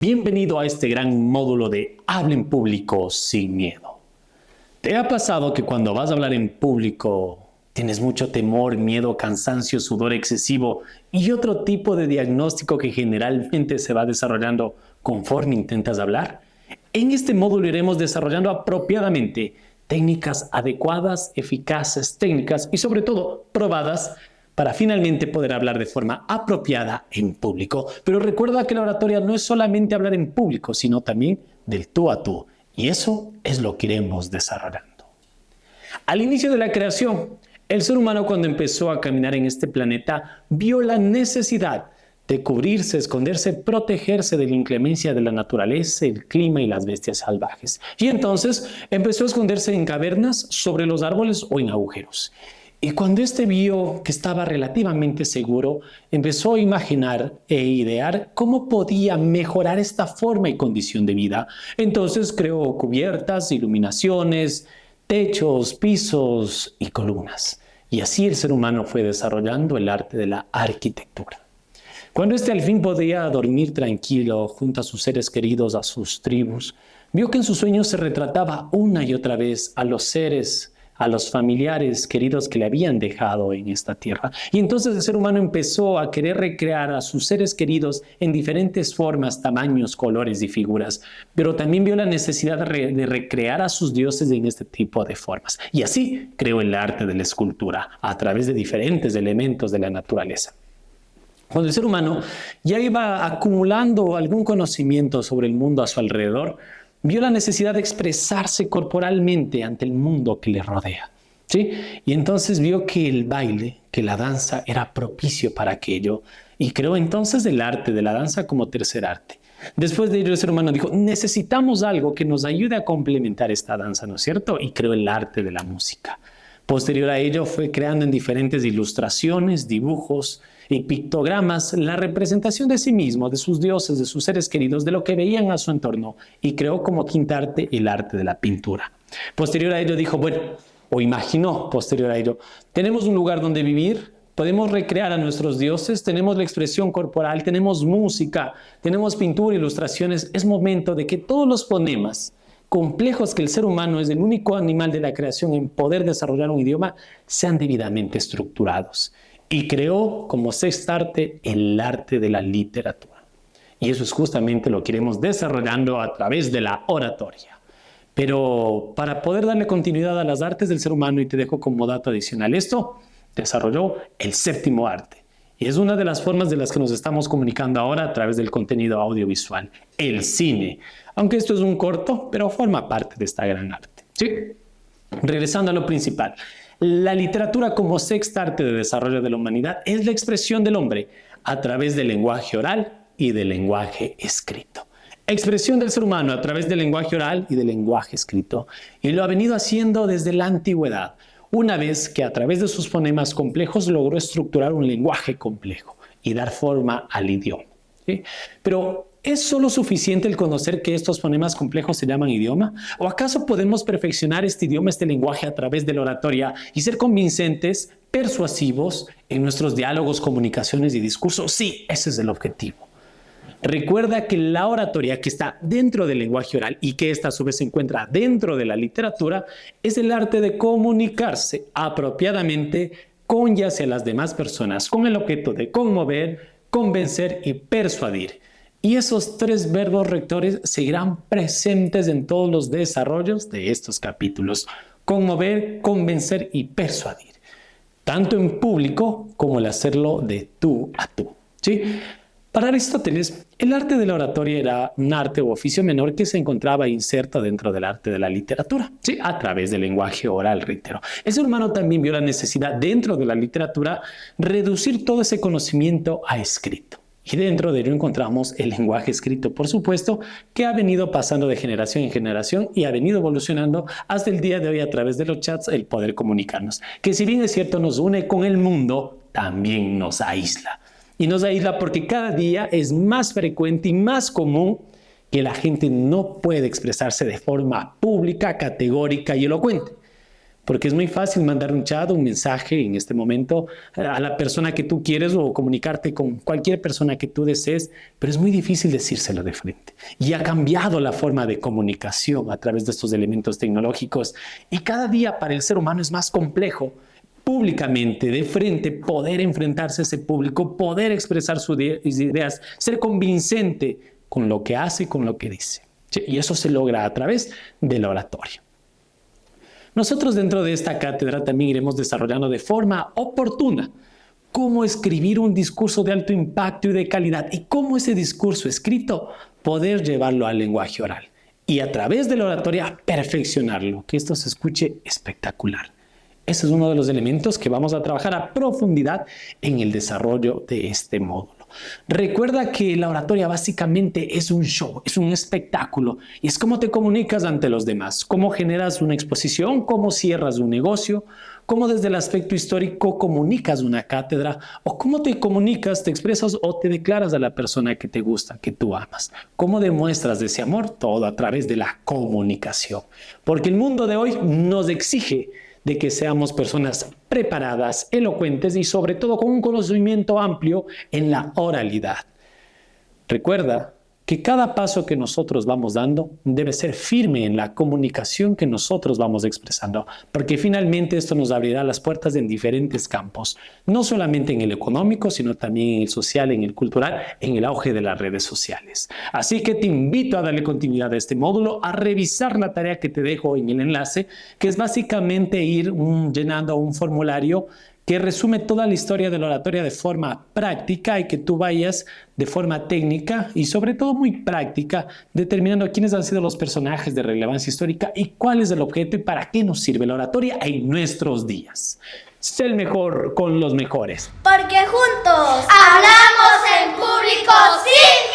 Bienvenido a este gran módulo de Habla en público sin miedo. ¿Te ha pasado que cuando vas a hablar en público tienes mucho temor, miedo, cansancio, sudor excesivo y otro tipo de diagnóstico que generalmente se va desarrollando conforme intentas hablar? En este módulo iremos desarrollando apropiadamente técnicas adecuadas, eficaces, técnicas y sobre todo probadas para finalmente poder hablar de forma apropiada en público. Pero recuerda que la oratoria no es solamente hablar en público, sino también del tú a tú. Y eso es lo que iremos desarrollando. Al inicio de la creación, el ser humano cuando empezó a caminar en este planeta vio la necesidad de cubrirse, esconderse, protegerse de la inclemencia de la naturaleza, el clima y las bestias salvajes. Y entonces empezó a esconderse en cavernas, sobre los árboles o en agujeros. Y cuando éste vio que estaba relativamente seguro, empezó a imaginar e idear cómo podía mejorar esta forma y condición de vida. Entonces creó cubiertas, iluminaciones, techos, pisos y columnas. Y así el ser humano fue desarrollando el arte de la arquitectura. Cuando éste al fin podía dormir tranquilo junto a sus seres queridos, a sus tribus, vio que en sus sueños se retrataba una y otra vez a los seres, a los familiares queridos que le habían dejado en esta tierra. Y entonces el ser humano empezó a querer recrear a sus seres queridos en diferentes formas, tamaños, colores y figuras, pero también vio la necesidad de recrear a sus dioses en este tipo de formas. Y así creó el arte de la escultura a través de diferentes elementos de la naturaleza. Cuando el ser humano ya iba acumulando algún conocimiento sobre el mundo a su alrededor, vio la necesidad de expresarse corporalmente ante el mundo que le rodea. ¿Sí? Y entonces vio que el baile, que la danza era propicio para aquello y creó entonces el arte de la danza como tercer arte. Después de ello el ser humano dijo, necesitamos algo que nos ayude a complementar esta danza, ¿no es cierto? Y creó el arte de la música. Posterior a ello fue creando en diferentes ilustraciones, dibujos y pictogramas la representación de sí mismo, de sus dioses, de sus seres queridos, de lo que veían a su entorno y creó como quinta arte el arte de la pintura. Posterior a ello dijo, bueno, o imaginó posterior a ello, tenemos un lugar donde vivir, podemos recrear a nuestros dioses, tenemos la expresión corporal, tenemos música, tenemos pintura, ilustraciones, es momento de que todos los fonemas complejos que el ser humano es el único animal de la creación en poder desarrollar un idioma, sean debidamente estructurados. Y creó como sexta arte el arte de la literatura. Y eso es justamente lo que iremos desarrollando a través de la oratoria. Pero para poder darle continuidad a las artes del ser humano, y te dejo como dato adicional esto, desarrolló el séptimo arte. Y es una de las formas de las que nos estamos comunicando ahora a través del contenido audiovisual, el cine. Aunque esto es un corto, pero forma parte de esta gran arte. ¿Sí? Regresando a lo principal. La literatura como sexta arte de desarrollo de la humanidad es la expresión del hombre a través del lenguaje oral y del lenguaje escrito. Expresión del ser humano a través del lenguaje oral y del lenguaje escrito. Y lo ha venido haciendo desde la antigüedad, una vez que a través de sus fonemas complejos logró estructurar un lenguaje complejo y dar forma al idioma. ¿Sí? Pero ¿es solo suficiente el conocer que estos fonemas complejos se llaman idioma? ¿O acaso podemos perfeccionar este idioma, este lenguaje a través de la oratoria y ser convincentes, persuasivos en nuestros diálogos, comunicaciones y discursos? Sí, ese es el objetivo. Recuerda que la oratoria que está dentro del lenguaje oral y que esta a su vez se encuentra dentro de la literatura es el arte de comunicarse apropiadamente con ya sea las demás personas con el objeto de conmover, convencer y persuadir. Y esos tres verbos rectores seguirán presentes en todos los desarrollos de estos capítulos. Conmover, convencer y persuadir. Tanto en público como el hacerlo de tú a tú. ¿Sí? Para Aristóteles, el arte de la oratoria era un arte o oficio menor que se encontraba inserto dentro del arte de la literatura, ¿sí? A través del lenguaje oral, reitero. El ser humano también vio la necesidad dentro de la literatura reducir todo ese conocimiento a escrito. Y dentro de ello encontramos el lenguaje escrito, por supuesto, que ha venido pasando de generación en generación y ha venido evolucionando hasta el día de hoy a través de los chats, el poder comunicarnos. Que si bien es cierto nos une con el mundo, también nos aísla. Y nos aísla porque cada día es más frecuente y más común que la gente no puede expresarse de forma pública, categórica y elocuente. porque es muy fácil mandar un chat, un mensaje en este momento a la persona que tú quieres o comunicarte con cualquier persona que tú desees, pero es muy difícil decírselo de frente. Y ha cambiado la forma de comunicación a través de estos elementos tecnológicos y cada día para el ser humano es más complejo públicamente, de frente, poder enfrentarse a ese público, poder expresar sus ideas, ser convincente con lo que hace y con lo que dice. Y eso se logra a través de la oratoria. Nosotros dentro de esta cátedra también iremos desarrollando de forma oportuna cómo escribir un discurso de alto impacto y de calidad y cómo ese discurso escrito poder llevarlo al lenguaje oral y a través de la oratoria perfeccionarlo, que esto se escuche espectacular. Ese es uno de los elementos que vamos a trabajar a profundidad en el desarrollo de este módulo. Recuerda que la oratoria básicamente es un show, es un espectáculo y es cómo te comunicas ante los demás, cómo generas una exposición, cómo cierras un negocio, cómo desde el aspecto histórico comunicas una cátedra o cómo te comunicas, te expresas o te declaras a la persona que te gusta, que tú amas. Cómo demuestras ese amor, todo a través de la comunicación. Porque el mundo de hoy nos exige de que seamos personas preparadas, elocuentes y sobre todo con un conocimiento amplio en la oralidad. Recuerda que cada paso que nosotros vamos dando debe ser firme en la comunicación que nosotros vamos expresando, porque finalmente esto nos abrirá las puertas en diferentes campos, no solamente en el económico, sino también en el social, en el cultural, en el auge de las redes sociales. Así que te invito a darle continuidad a este módulo, a revisar la tarea que te dejo en el enlace, que es básicamente ir llenando un formulario que resume toda la historia de la oratoria de forma práctica y que tú vayas de forma técnica y sobre todo muy práctica determinando quiénes han sido los personajes de relevancia histórica y cuál es el objeto y para qué nos sirve la oratoria en nuestros días. Sé el mejor con los mejores. Porque juntos hablamos en público sin